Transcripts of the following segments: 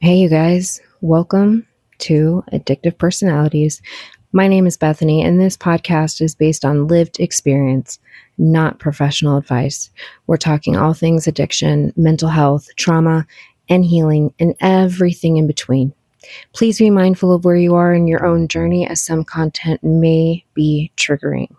Hey, you guys, welcome to Addictive Personalities. My name is Bethany, and this podcast is based on lived experience, not professional advice. We're talking all things addiction, mental health, trauma, and healing, and everything in between. Please be mindful of where you are in your own journey, as some content may be triggering.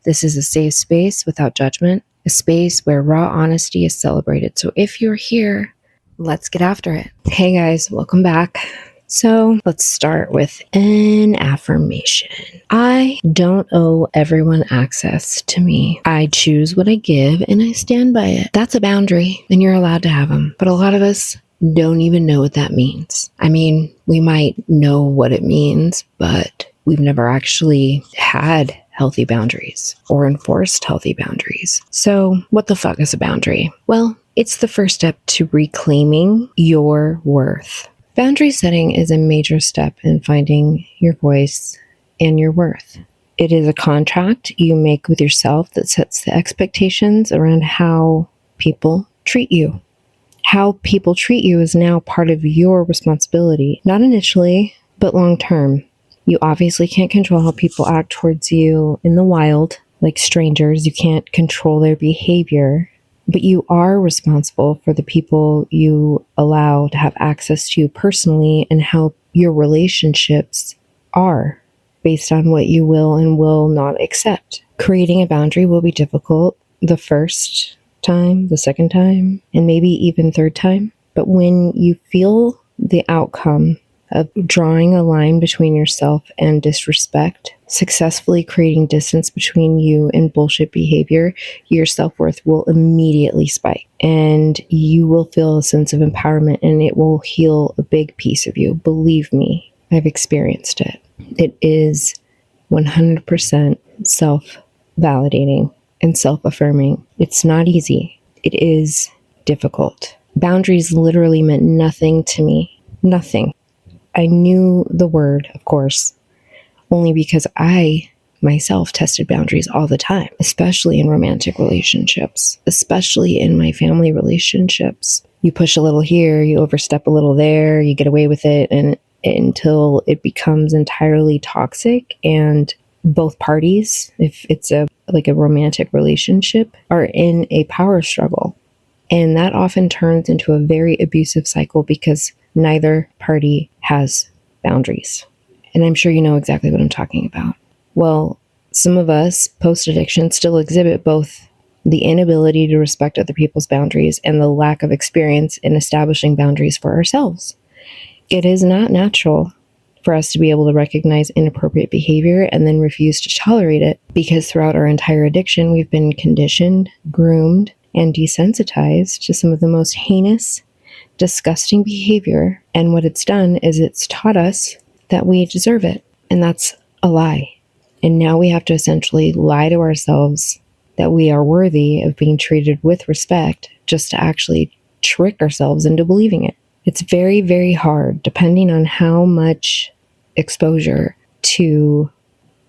This is a safe space without judgment, a space where raw honesty is celebrated. So if you're here, let's get after it. Hey guys, welcome back. So let's start with an affirmation. I don't owe everyone access to me. I choose what I give and I stand by it. That's a boundary and you're allowed to have them. But a lot of us don't even know what that means. I mean, we might know what it means, but we've never actually had healthy boundaries or enforced healthy boundaries. So what the fuck is a boundary? Well, it's the first step to reclaiming your worth. Boundary setting is a major step in finding your voice and your worth. It is a contract you make with yourself that sets the expectations around how people treat you. How people treat you is now part of your responsibility, not initially, but long term. You obviously can't control how people act towards you in the wild, like strangers. You can't control their behavior, but you are responsible for the people you allow to have access to you personally and how your relationships are based on what you will and will not accept. Creating a boundary will be difficult the first time, the second time, and maybe even third time. But when you feel the outcome of drawing a line between yourself and disrespect, successfully creating distance between you and bullshit behavior, your self-worth will immediately spike and you will feel a sense of empowerment and it will heal a big piece of you. Believe me, I've experienced it. It is 100% self-validating and self-affirming. It's not easy. It is difficult. Boundaries literally meant nothing to me. Nothing. I knew the word, of course, only because I myself tested boundaries all the time, especially in romantic relationships, especially in my family relationships. You push a little here, you overstep a little there, you get away with it, and until it becomes entirely toxic and both parties, if it's a romantic relationship, are in a power struggle. And that often turns into a very abusive cycle because neither party has boundaries. And I'm sure you know exactly what I'm talking about. Well, some of us post-addiction still exhibit both the inability to respect other people's boundaries and the lack of experience in establishing boundaries for ourselves. It is not natural for us to be able to recognize inappropriate behavior and then refuse to tolerate it, because throughout our entire addiction, we've been conditioned, groomed, and desensitized to some of the most heinous, disgusting behavior. And what it's done is it's taught us that we deserve it. And that's a lie. And now we have to essentially lie to ourselves that we are worthy of being treated with respect just to actually trick ourselves into believing it. It's very, very hard, depending on how much exposure to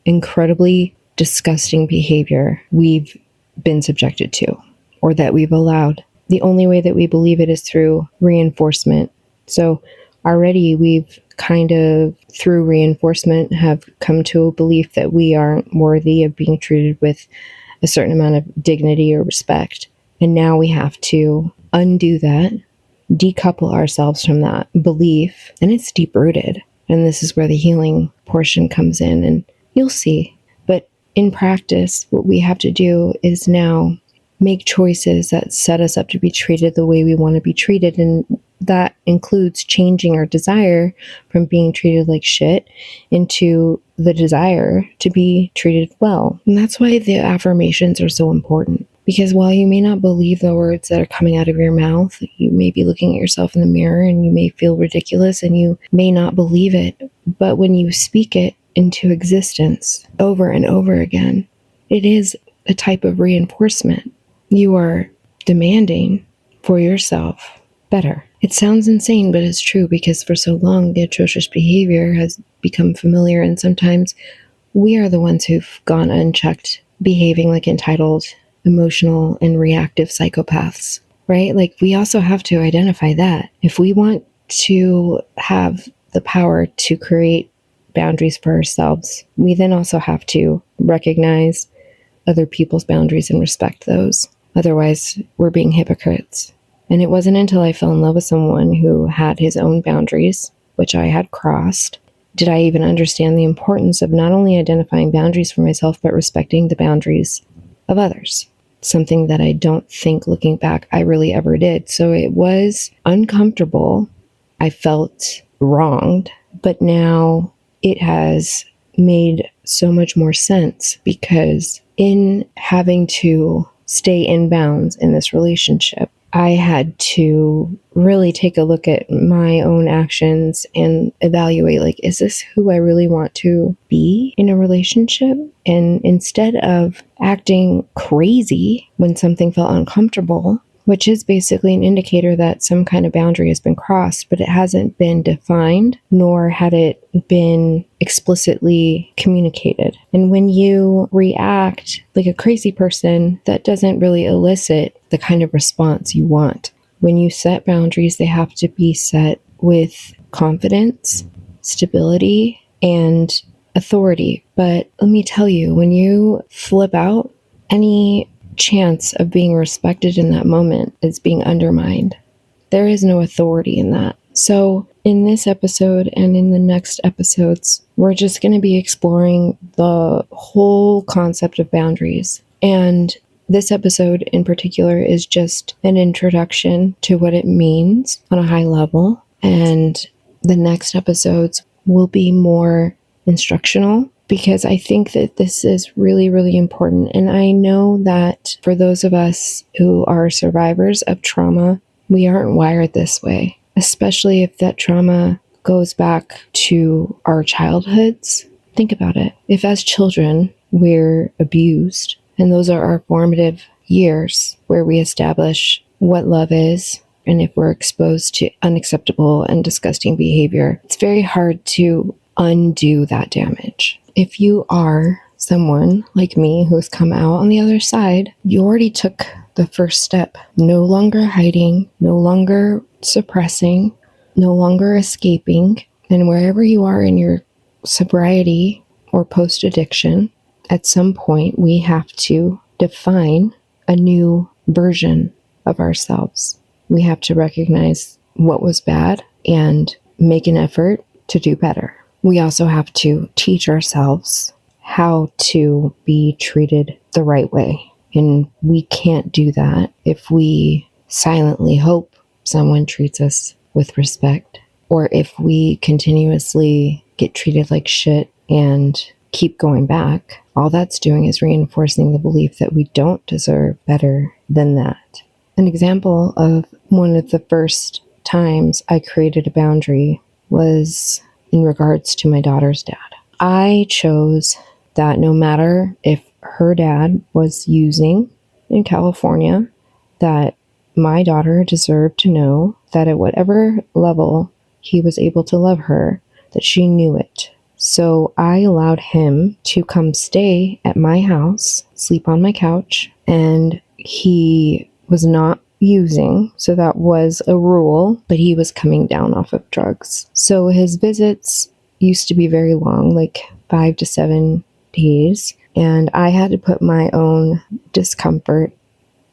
incredibly disgusting behavior we've been subjected to or that we've allowed. The only way that we believe it is through reinforcement. So already we've kind of, through reinforcement, have come to a belief that we aren't worthy of being treated with a certain amount of dignity or respect. And now we have to undo that, decouple ourselves from that belief, and it's deep-rooted. And this is where the healing portion comes in, and you'll see. But in practice, what we have to do is now make choices that set us up to be treated the way we want to be treated. And that includes changing our desire from being treated like shit into the desire to be treated well. And that's why the affirmations are so important. Because while you may not believe the words that are coming out of your mouth, you may be looking at yourself in the mirror and you may feel ridiculous and you may not believe it. But when you speak it into existence over and over again, it is a type of reinforcement. You are demanding for yourself better. It sounds insane, but it's true, because for so long, the atrocious behavior has become familiar, and sometimes we are the ones who've gone unchecked, behaving like entitled, emotional, and reactive psychopaths, right? Like, we also have to identify that. If we want to have the power to create boundaries for ourselves, we then also have to recognize other people's boundaries and respect those. Otherwise, we're being hypocrites. And it wasn't until I fell in love with someone who had his own boundaries, which I had crossed, did I even understand the importance of not only identifying boundaries for myself, but respecting the boundaries of others. Something that I don't think, looking back, I really ever did. So it was uncomfortable. I felt wronged, but now it has made so much more sense, because in having to stay in bounds in this relationship, I had to really take a look at my own actions and evaluate, like, is this who I really want to be in a relationship? And instead of acting crazy when something felt uncomfortable, which is basically an indicator that some kind of boundary has been crossed, but it hasn't been defined, nor had it been explicitly communicated. And when you react like a crazy person, that doesn't really elicit the kind of response you want. When you set boundaries, they have to be set with confidence, stability, and authority. But let me tell you, when you flip out, any chance of being respected in that moment is being undermined. There is no authority in that. So in this episode and in the next episodes, we're just going to be exploring the whole concept of boundaries. And this episode in particular is just an introduction to what it means on a high level. And the next episodes will be more instructional, because I think that this is really, really important. And I know that for those of us who are survivors of trauma, we aren't wired this way, especially if that trauma goes back to our childhoods. Think about it. If as children we're abused, and those are our formative years where we establish what love is, and if we're exposed to unacceptable and disgusting behavior, it's very hard to undo that damage. If you are someone like me who's come out on the other side, you already took the first step. No longer hiding, no longer suppressing, no longer escaping. And wherever you are in your sobriety or post-addiction, at some point we have to define a new version of ourselves. We have to recognize what was bad and make an effort to do better. We also have to teach ourselves how to be treated the right way. And we can't do that if we silently hope someone treats us with respect, or if we continuously get treated like shit and keep going back. All that's doing is reinforcing the belief that we don't deserve better than that. An example of one of the first times I created a boundary was in regards to my daughter's dad. I chose that no matter if her dad was using in California, that my daughter deserved to know that at whatever level he was able to love her, that she knew it. So I allowed him to come stay at my house, sleep on my couch, and he was not using, so that was a rule, but he was coming down off of drugs. So his visits used to be very long, like 5 to 7 days, and I had to put my own discomfort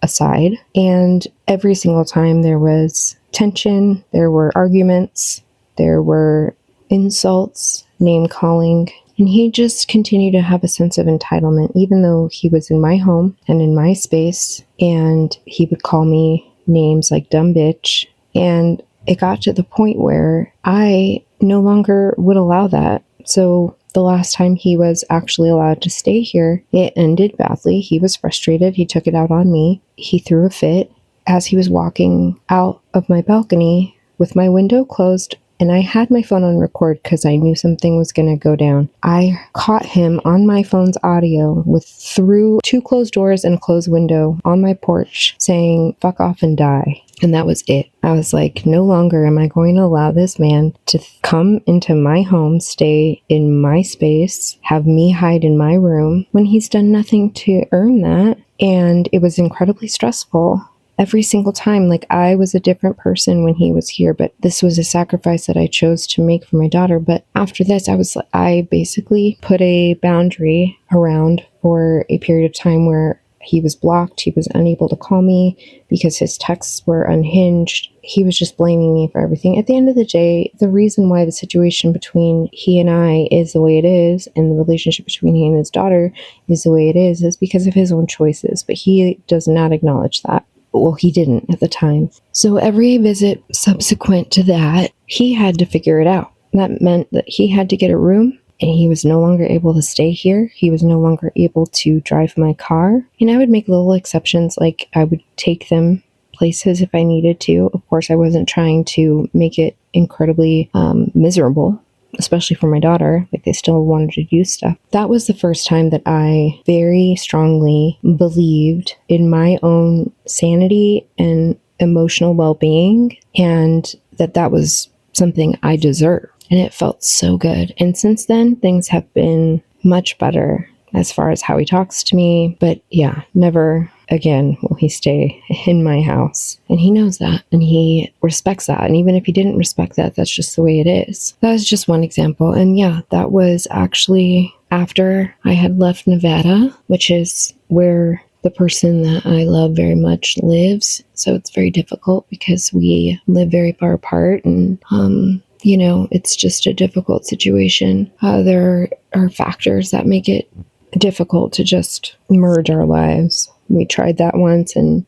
aside. And every single time there was tension, there were arguments, there were insults, name calling, and he just continued to have a sense of entitlement, even though he was in my home and in my space, and he would call me names like dumb bitch. And it got to the point where I no longer would allow that. So the last time he was actually allowed to stay here, it ended badly. He was frustrated. He took it out on me. He threw a fit as he was walking out of my balcony with my window closed. And I had my phone on record because I knew something was going to go down. I caught him on my phone's audio through 2 closed doors and a closed window on my porch saying, "Fuck off and die." And that was it. I was like, no longer am I going to allow this man to come into my home, stay in my space, have me hide in my room when he's done nothing to earn that. And it was incredibly stressful. every single time. Like, I was a different person when he was here, but this was a sacrifice that I chose to make for my daughter. But after this, I basically put a boundary around for a period of time where he was blocked. He was unable to call me because his texts were unhinged. He was just blaming me for everything. At the end of the day, the reason why the situation between he and I is the way it is, and the relationship between he and his daughter is the way it is because of his own choices. But he does not acknowledge that. Well, he didn't at the time. So every visit subsequent to that, he had to figure it out. That meant that he had to get a room, and he was no longer able to stay here. He was no longer able to drive my car. And I would make little exceptions, like I would take them places if I needed to. Of course, I wasn't trying to make it incredibly miserable, especially for my daughter. Like, they still wanted to do stuff. That was the first time that I very strongly believed in my own sanity and emotional well-being, and that was something I deserved. And it felt so good. And since then, things have been much better as far as how he talks to me. But yeah, never again will he stay in my house. And he knows that, and he respects that. And even if he didn't respect that, that's just the way it is. That was just one example. And yeah, that was actually after I had left Nevada, which is where the person that I love very much lives. So it's very difficult because we live very far apart, and it's just a difficult situation. There are factors that make it difficult to just merge our lives. We tried that once, and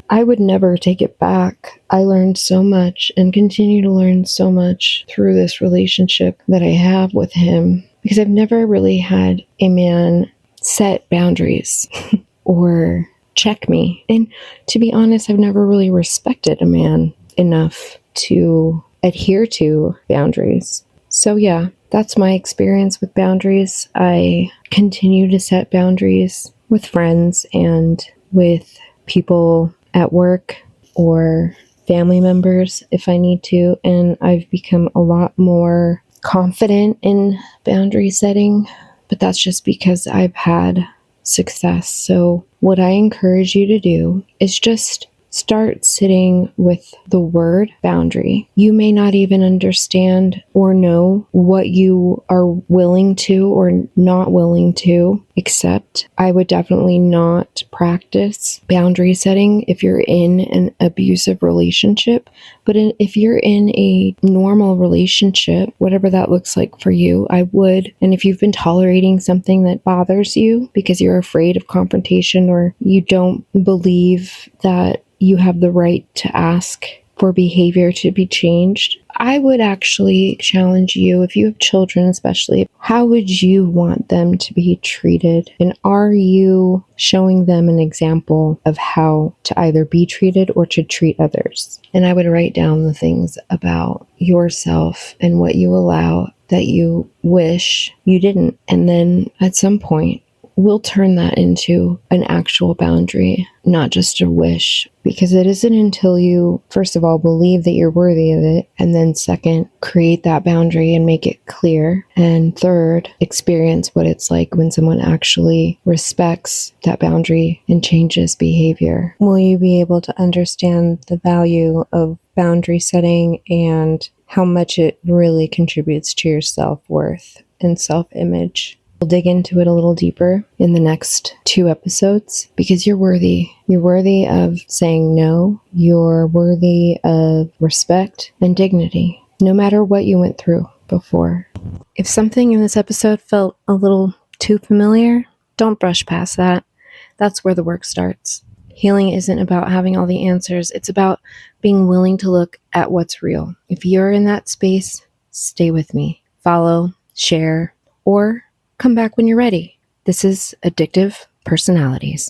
I would never take it back. I learned so much and continue to learn so much through this relationship that I have with him, because I've never really had a man set boundaries or check me. And to be honest, I've never really respected a man enough to adhere to boundaries. So yeah, that's my experience with boundaries. I continue to set boundaries with friends and with people at work or family members if I need to. And I've become a lot more confident in boundary setting, but that's just because I've had success. So what I encourage you to do is just start sitting with the word boundary. You may not even understand or know what you are willing to or not willing to accept. I would definitely not practice boundary setting if you're in an abusive relationship. But if you're in a normal relationship, whatever that looks like for you, I would. And if you've been tolerating something that bothers you because you're afraid of confrontation, or you don't believe that you have the right to ask for behavior to be changed, I would actually challenge you, if you have children especially, how would you want them to be treated? And are you showing them an example of how to either be treated or to treat others? And I would write down the things about yourself and what you allow that you wish you didn't. And then at some point, we'll turn that into an actual boundary, not just a wish, because it isn't until you, first of all, believe that you're worthy of it, and then second, create that boundary and make it clear, and third, experience what it's like when someone actually respects that boundary and changes behavior. Will you be able to understand the value of boundary setting and how much it really contributes to your self-worth and self-image? We'll dig into it a little deeper in the next 2 episodes, because you're worthy. You're worthy of saying no. You're worthy of respect and dignity, no matter what you went through before. If something in this episode felt a little too familiar, don't brush past that. That's where the work starts. Healing isn't about having all the answers. It's about being willing to look at what's real. If you're in that space, stay with me. Follow, share, or come back when you're ready. This is Addictive Personalities.